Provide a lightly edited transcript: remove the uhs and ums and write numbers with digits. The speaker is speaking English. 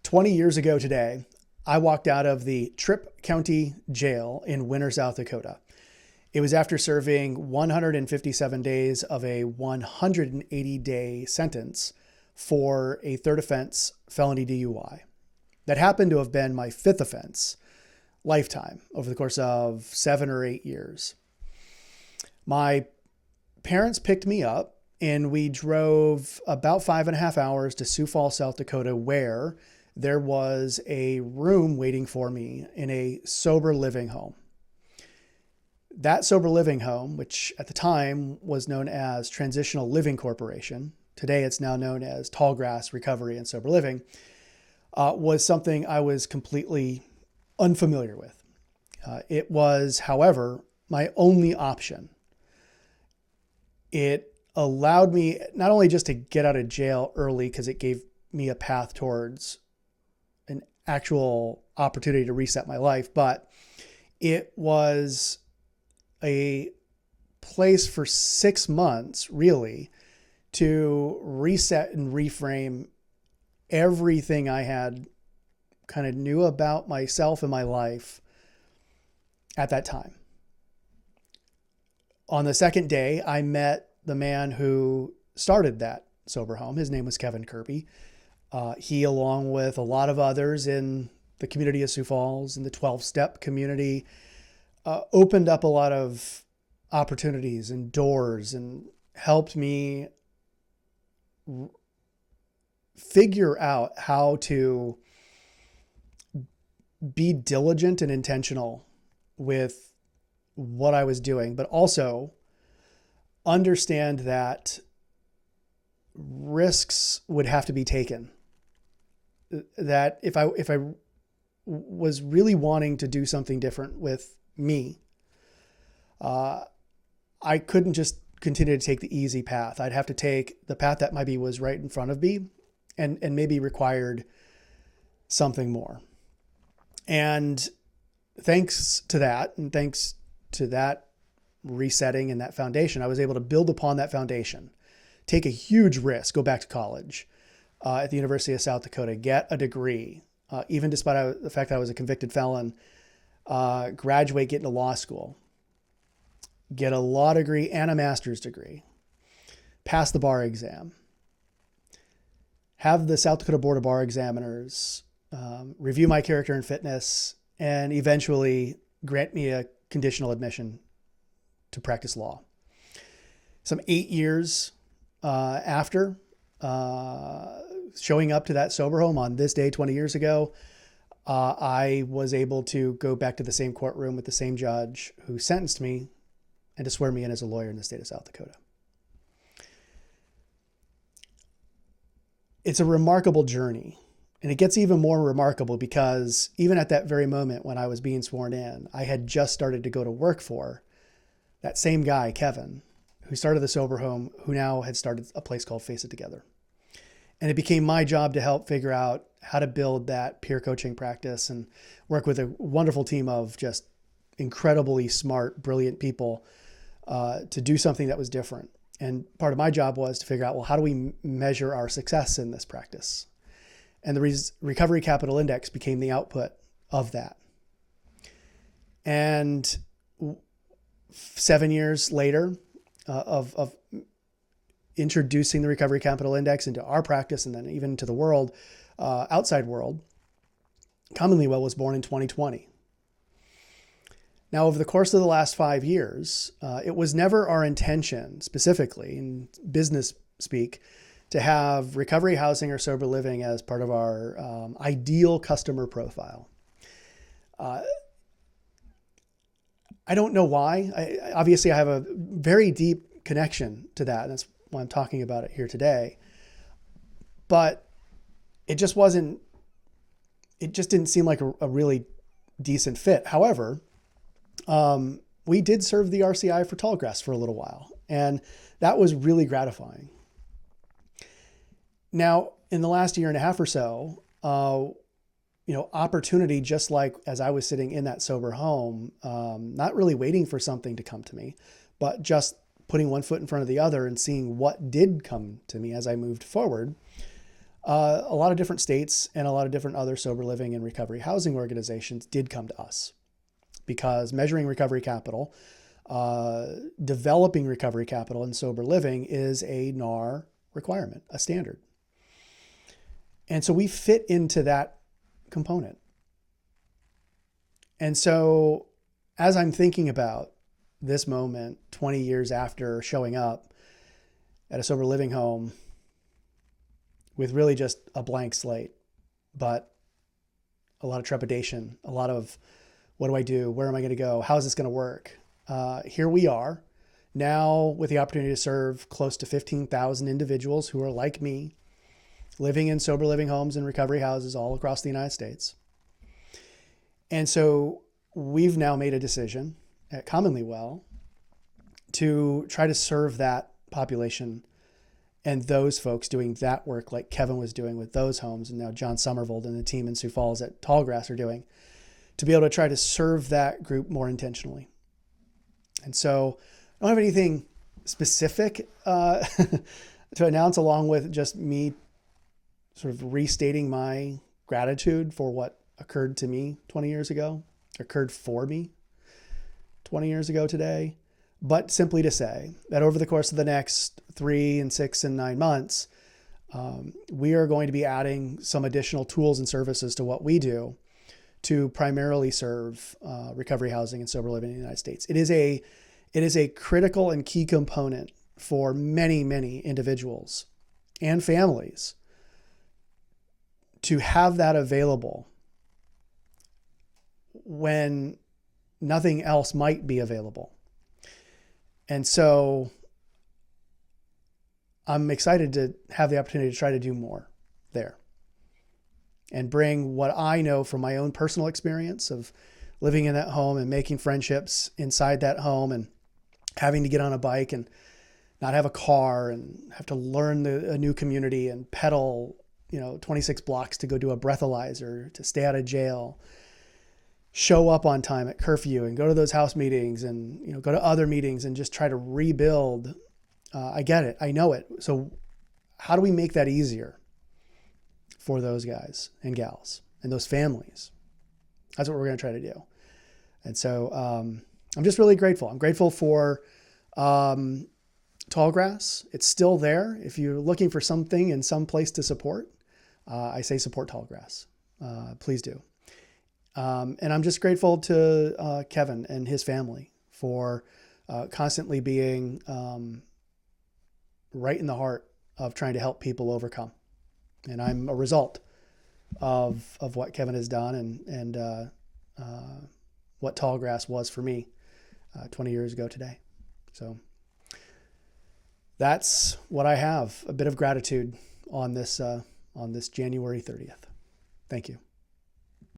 20 years ago today, I walked out of the Tripp County Jail in Winter, South Dakota. It was after serving 157 days of a 180-day sentence for a third offense felony DUI. That happened to have been my fifth offense, lifetime, over the course of 7 or 8 years. My parents picked me up and we drove about 5.5 hours to Sioux Falls, South Dakota, where there was a room waiting for me in a sober living home. That sober living home, which at the time was known as Transitional Living Corporation, today it's now known as Tallgrass Recovery and Sober Living, was something I was completely unfamiliar with. It was, however, my only option. It allowed me not only just to get out of jail early because it gave me a path towards an actual opportunity to reset my life, but it was a place for 6 months, really, to reset and reframe everything I had kind of knew about myself and my life at that time. On the second day, I met the man who started that sober home. His name was Kevin Kirby. He, along with a lot of others in the community of Sioux Falls and the 12-step community, opened up a lot of opportunities and doors and helped me figure out how to be diligent and intentional with what I was doing, but also understand that risks would have to be taken. That if I was really wanting to do something different with me, I couldn't just continue to take the easy path. I'd have to take the path that maybe was right in front of me and maybe required something more. And thanks to that, and thanks to that resetting and that foundation, I was able to build upon that foundation, take a huge risk, go back to college at the University of South Dakota, get a degree, even despite the fact that I was a convicted felon, graduate, get into law school, get a law degree and a master's degree, pass the bar exam, have the South Dakota Board of Bar Examiners review my character and fitness, and eventually grant me a conditional admission to practice law. Some 8 years after showing up to that sober home on this day 20 years ago, I was able to go back to the same courtroom with the same judge who sentenced me and to swear me in as a lawyer in the state of South Dakota. It's a remarkable journey. And it gets even more remarkable because even at that very moment when I was being sworn in, I had just started to go to work for that same guy, Kevin, who started the sober home, who now had started a place called Face It Together. And it became my job to help figure out how to build that peer coaching practice and work with a wonderful team of just incredibly smart, brilliant people to do something that was different. And part of my job was to figure out, well, how do we measure our success in this practice? And the Recovery Capital Index became the output of that. And 7 years later of introducing the Recovery Capital Index into our practice and then even into the world, outside world, Commonly Well was born in 2020. Now, over the course of the last 5 years, it was never our intention, specifically in business speak, to have recovery housing or sober living as part of our ideal customer profile. I don't know why. Obviously, I have a very deep connection to that. And that's why I'm talking about it here today. But it just didn't seem like a really decent fit. However, we did serve the RCI for Tallgrass for a little while, and that was really gratifying. Now, in the last year and a half or so, opportunity, just like as I was sitting in that sober home, not really waiting for something to come to me, but just putting one foot in front of the other and seeing what did come to me as I moved forward, a lot of different states and a lot of different other sober living and recovery housing organizations did come to us because measuring recovery capital, developing recovery capital in sober living is a NAR requirement, a standard. And so we fit into that component. And so as I'm thinking about this moment, 20 years after showing up at a sober living home with really just a blank slate, but a lot of trepidation, a lot of what do I do? Where am I going to go? How is this going to work? Here we are now with the opportunity to serve close to 15,000 individuals who are like me, living in sober living homes and recovery houses all across the United States. And so we've now made a decision at Commonly Well to try to serve that population and those folks doing that work like Kevin was doing with those homes, and now John Somervold and the team in Sioux Falls at Tallgrass are doing, to be able to try to serve that group more intentionally. And so I don't have anything specific to announce, along with just me sort of restating my gratitude for what occurred to me 20 years ago, occurred for me 20 years ago today, but simply to say that over the course of the next 3 and 6 and 9 months, we are going to be adding some additional tools and services to what we do to primarily serve recovery housing and sober living in the United States. It is a critical and key component for many, many individuals and families to have that available when nothing else might be available. And so I'm excited to have the opportunity to try to do more there and bring what I know from my own personal experience of living in that home and making friendships inside that home and having to get on a bike and not have a car and have to learn a new community and pedal, 26 blocks to go do a breathalyzer, to stay out of jail, show up on time at curfew and go to those house meetings and, go to other meetings and just try to rebuild. I get it. I know it. So how do we make that easier for those guys and gals and those families? That's what we're going to try to do. And so I'm just really grateful. I'm grateful for Tallgrass. It's still there. If you're looking for something in some place to support, I say support Tallgrass. Please do. And I'm just grateful to Kevin and his family for constantly being right in the heart of trying to help people overcome. And I'm a result of what Kevin has done and what Tallgrass was for me 20 years ago today. So that's what I have, a bit of gratitude on this January 30th. Thank you.